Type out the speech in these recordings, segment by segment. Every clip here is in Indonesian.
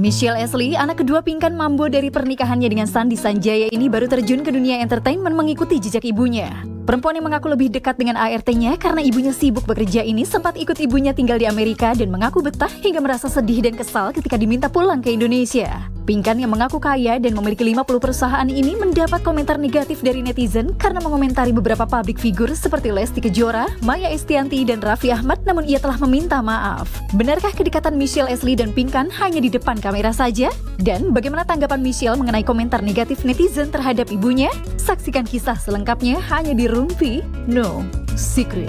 Michelle Ashley, anak kedua Pinkan Mambo dari pernikahannya dengan Sandi Sanjaya ini baru terjun ke dunia entertainment mengikuti jejak ibunya. Perempuan yang mengaku lebih dekat dengan ART-nya karena ibunya sibuk bekerja ini sempat ikut ibunya tinggal di Amerika dan mengaku betah hingga merasa sedih dan kesal ketika diminta pulang ke Indonesia. Pinkan yang mengaku kaya dan memiliki 50 perusahaan ini mendapat komentar negatif dari netizen karena mengomentari beberapa public figure seperti Lesti Kejora, Maya Estianty, dan Raffi Ahmad, namun ia telah meminta maaf. Benarkah kedekatan Michelle Ashley dan Pinkan hanya di depan kamera saja? Dan bagaimana tanggapan Michelle mengenai komentar negatif netizen terhadap ibunya? Saksikan kisah selengkapnya hanya di Rumpi No Secret.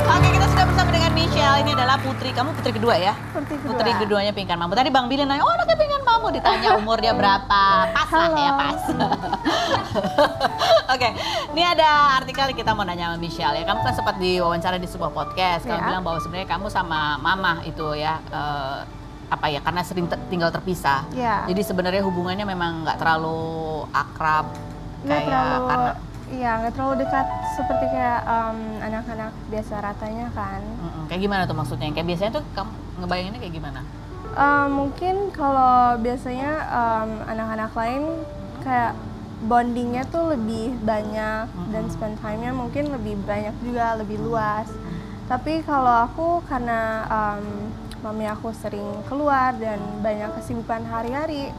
Oke, kita sudah bersama dengan Michelle. Ini adalah putri, kamu putri kedua ya? Putri keduanya Pinkan Mambo. Tadi Bang Billy nanya, oh anaknya Pinkan Mambo. Ditanya umurnya berapa. Pas lah ya, pas. Oke, ini ada artikel kita mau nanya sama Michelle ya. Kamu kan sempat diwawancara di sebuah podcast. Kamu bilang bahwa sebenarnya kamu sama mama itu ya, karena sering tinggal terpisah. Jadi sebenarnya hubungannya memang nggak terlalu akrab. Nggak terlalu dekat seperti kayak anak-anak biasa ratanya kan. Kayak gimana tuh maksudnya? Kayak biasanya tuh kamu ngebayanginnya kayak gimana? Mungkin kalau biasanya anak-anak lain kayak bondingnya tuh lebih banyak dan spend time-nya mungkin lebih banyak juga, lebih luas. Tapi kalau aku karena mami aku sering keluar dan banyak kesibukan hari-hari,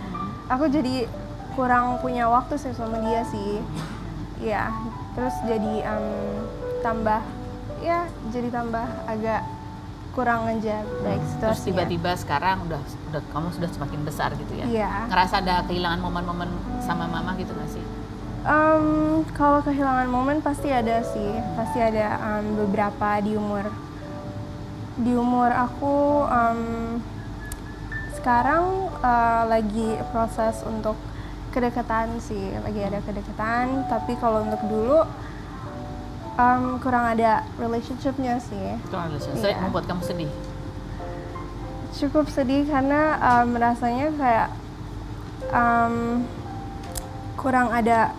aku jadi kurang punya waktu sih sama dia sih. Ya, terus jadi tambah agak kurang aja baik situasinya. Terus tiba-tiba sekarang udah kamu sudah semakin besar gitu ya? Iya. Ngerasa ada kehilangan momen-momen sama mama gitu nggak sih? Kalau kehilangan momen pasti ada sih, pasti ada beberapa di umur aku sekarang lagi proses untuk kedekatan sih, lagi ada kedekatan. Tapi kalau untuk dulu kurang ada relationship-nya sih. Kurang relationship, membuat kamu sedih? Cukup sedih karena merasanya kayak kurang ada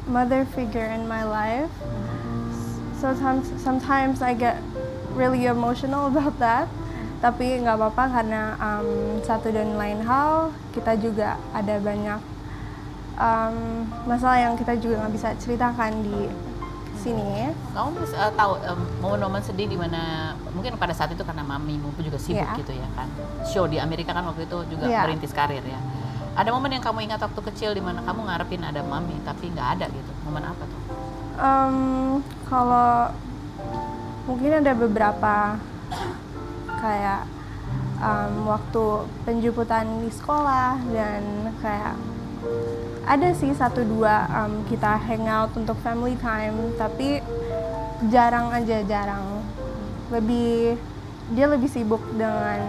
mother figure in my life. Sometimes I get really emotional about that. Tapi nggak apa-apa karena satu dan lain hal kita juga ada banyak masalah yang kita juga nggak bisa ceritakan di sini. Kamu bisa tahu momen-momen sedih di mana mungkin pada saat itu karena mamimu juga sibuk gitu ya kan. Show di Amerika kan waktu itu juga merintis karir ya. Ada momen yang kamu ingat waktu kecil di mana kamu ngarepin ada mami tapi nggak ada gitu. Momen apa tuh? Kalau mungkin ada beberapa kayak waktu penjemputan di sekolah dan kayak ada sih 1-2 kita hangout untuk family time, tapi jarang. Dia lebih sibuk dengan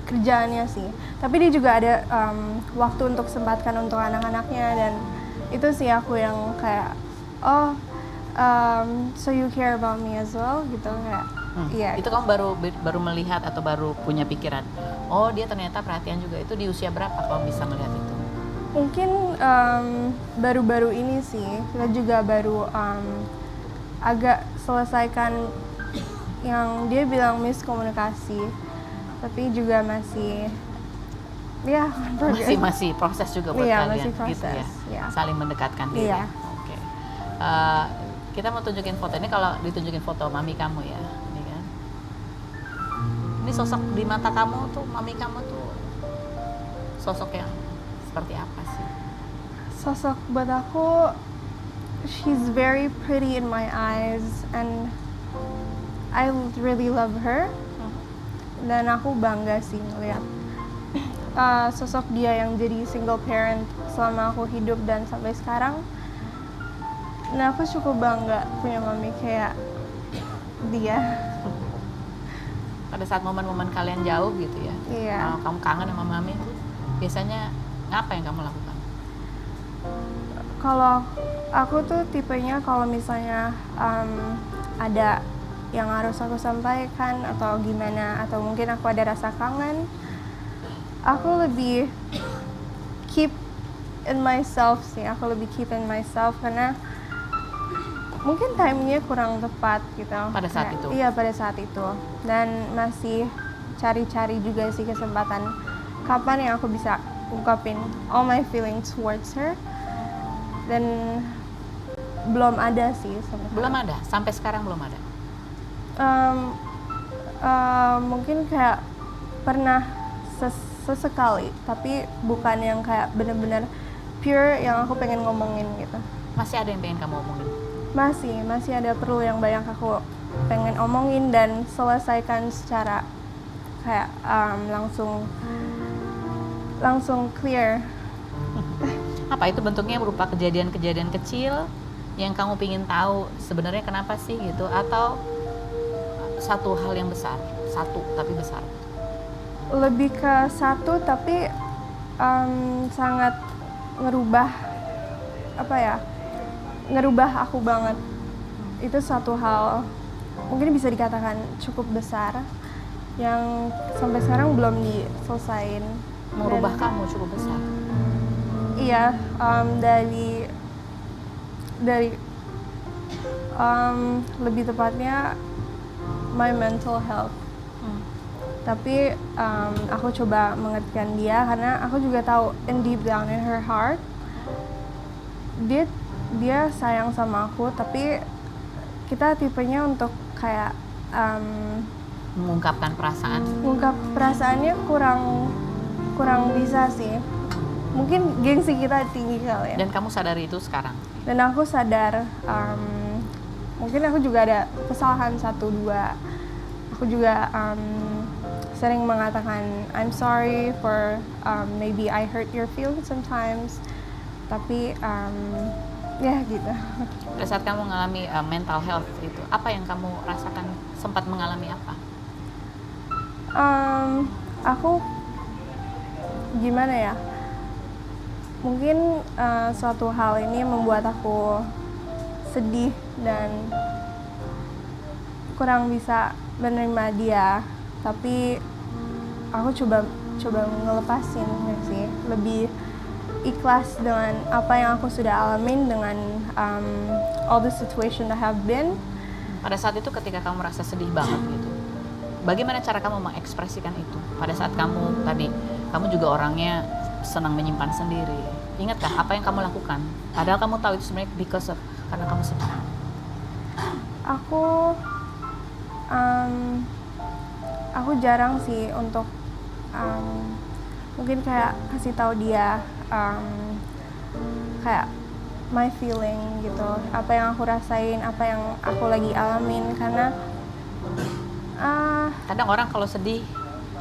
kerjaannya sih. Tapi dia juga ada waktu untuk sempatkan untuk anak-anaknya, dan itu sih aku yang kayak so you care about me as well gitu kayak. Itu kamu baru melihat atau baru punya pikiran, oh dia ternyata perhatian juga. Itu di usia berapa kamu bisa melihat itu? Mungkin baru-baru ini sih, kita juga baru agak selesaikan yang dia bilang miskomunikasi, tapi juga masih masih proses juga buat kalian masih proses, gitu ya, saling mendekatkan diri. Oke. Kita mau tunjukin foto ini. Kalau ditunjukin foto mami kamu ya, ini kan, ini sosok di mata kamu tuh, mami kamu tuh sosok yang seperti apa sih? Sosok buat aku, she's very pretty in my eyes and I really love her. Dan aku bangga sih ngeliat sosok dia yang jadi single parent selama aku hidup dan sampai sekarang. Nah, aku cukup bangga punya mami kayak dia. Pada saat momen-momen kalian jauh gitu ya, kalau kamu kangen sama mami, biasanya apa yang kamu lakukan? Kalau aku tuh tipenya kalau misalnya ada yang harus aku sampaikan atau gimana, atau mungkin aku ada rasa kangen, aku lebih keep in myself sih. Karena mungkin timenya kurang tepat gitu. Pada saat Kayak- itu? Iya, pada saat itu. Dan masih cari-cari juga sih kesempatan kapan yang aku bisa ungkapin all my feelings towards her. Dan belum ada sih sampai Belum ada, sampai sekarang belum ada. Mungkin kayak pernah sesekali, tapi bukan yang kayak bener-bener pure yang aku pengen ngomongin gitu. Masih ada yang pengen kamu omongin? Masih ada perlu yang banyak aku pengen omongin dan selesaikan secara kayak langsung clear. Apa itu bentuknya berupa kejadian-kejadian kecil yang kamu pingin tahu sebenarnya kenapa sih gitu, atau satu hal yang besar, satu tapi besar? Lebih ke satu tapi sangat ngerubah aku banget. Itu satu hal mungkin bisa dikatakan cukup besar yang sampai sekarang belum diselesain. Merubah Dan- kamu cukup besar. Iya, dari lebih tepatnya my mental health. Tapi aku coba mengertikan dia karena aku juga tahu in deep down in her heart dia sayang sama aku, tapi kita tipenya untuk kayak Mengungkapkan perasaan. ngungkap perasaannya kurang bisa sih. Mungkin gengsi kita tinggi kali ya. Dan kamu sadari itu sekarang. Dan aku sadar mungkin aku juga ada kesalahan 1-2. Aku juga sering mengatakan I'm sorry for maybe I hurt your feelings sometimes. Tapi ya gitu. Pada saat kamu mengalami mental health itu, apa yang kamu rasakan? Sempat mengalami apa? Aku gimana ya? Mungkin suatu hal ini membuat aku sedih dan kurang bisa menerima dia. Tapi aku coba ngelepasin ya sih, lebih ikhlas dengan apa yang aku sudah alamin, dengan all the situation that have been. Pada saat itu ketika kamu merasa sedih banget gitu, bagaimana cara kamu mengekspresikan itu? Pada saat kamu tadi, kamu juga orangnya senang menyimpan sendiri. Ingatkah apa yang kamu lakukan? Padahal kamu tahu itu sebenarnya karena kamu sedih. Aku jarang sih untuk mungkin kayak kasih tahu dia kayak my feeling gitu, apa yang aku rasain, apa yang aku lagi alamin, karena Kadang orang kalau sedih,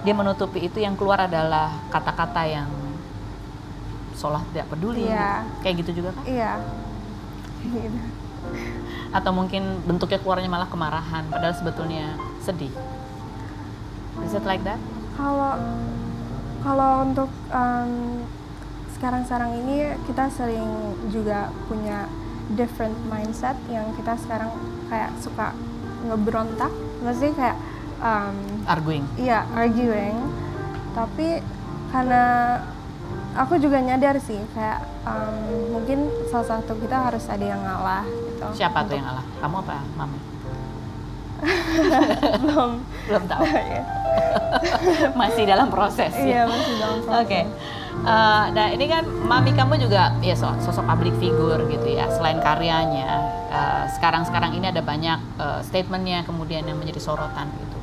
dia menutupi itu, yang keluar adalah kata-kata yang seolah tidak peduli. Iya. Kayak gitu juga kan? iya gitu. Atau mungkin bentuknya keluarnya malah kemarahan, padahal sebetulnya sedih. Is it like that? Kalau untuk sekarang ini kita sering juga punya different mindset yang kita sekarang kayak suka ngeberontak, maksudnya kayak Arguing. iya arguing. Tapi karena aku juga nyadar sih kayak mungkin salah satu kita harus ada yang ngalah gitu. Siapa tuh yang ngalah? Kamu apa Mami? Belum tahu. Iya. Masih dalam proses Iya, ya. masih dalam proses. Oke. Nah ini kan Mami kamu juga ya sosok public figure gitu ya. Selain karyanya, sekarang ini ada banyak statementnya kemudian yang menjadi sorotan gitu.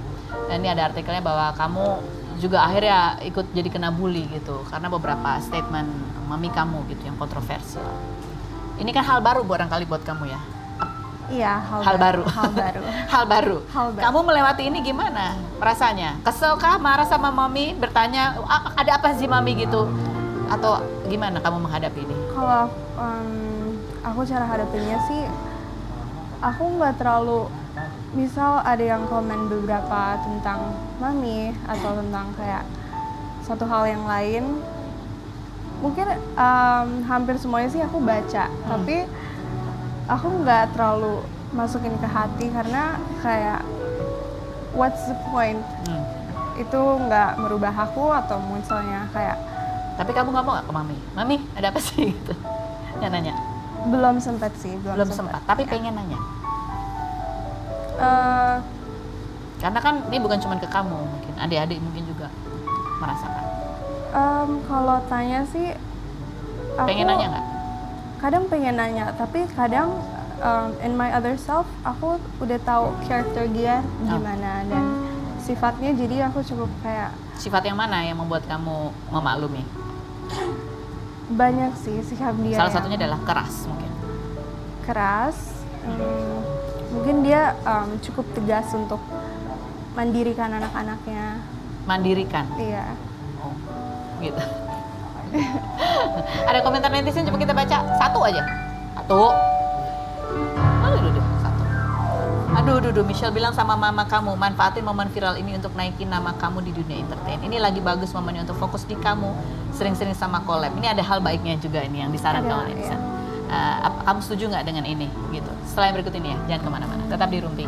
Dan ini ada artikelnya bahwa kamu juga akhirnya ikut jadi kena bully gitu karena beberapa statement Mami kamu gitu yang kontroversial. Ini kan hal baru barangkali buat kamu ya. Iya, Hal baru. Hal baru. Hal baru. Hal baru. Kamu melewati ini gimana rasanya? Kesel kah? Marah sama Mami? Bertanya, ada apa sih Mami gitu? Atau gimana kamu menghadapi ini? Kalau aku cara hadapinnya sih, aku nggak terlalu, misal ada yang komen beberapa tentang Mami atau tentang kayak satu hal yang lain, mungkin hampir semuanya sih aku baca, tapi aku nggak terlalu masukin ke hati karena kayak what's the point? Itu nggak merubah aku, atau misalnya kayak Tapi kamu ngomong gak ke Mami? Mami, ada apa sih gitu? Nggak nanya? Belum sempat sih, Belum sempat. Tapi Iya. pengen nanya. Eh, Karena kan ini bukan cuma ke kamu, mungkin adik-adik mungkin juga merasakan. kalau tanya sih, aku Pengen nanya nggak? kadang pengen nanya, tapi kadang in my other self aku udah tahu karakter dia gimana dan sifatnya, jadi aku cukup kayak Sifat yang mana yang membuat kamu memaklumi? banyak sih sikap dia. Salah yang satunya adalah keras mungkin. keras. Mungkin dia cukup tegas untuk mandirikan anak-anaknya. Mandirikan. Iya. Oh, gitu. Ada komentar netizen, coba kita baca satu aja. Satu. Satu. Aduh, Michelle bilang sama mama kamu, manfaatin momen viral ini untuk naikin nama kamu di dunia entertain. Ini lagi bagus momennya untuk fokus di kamu, sering-sering sama collab. Ini ada hal baiknya juga ini yang disarankan oleh netizen. Kamu setuju nggak dengan ini? Gitu. Setelah yang berikut ini ya, jangan kemana-mana. Tetap di Rumpi.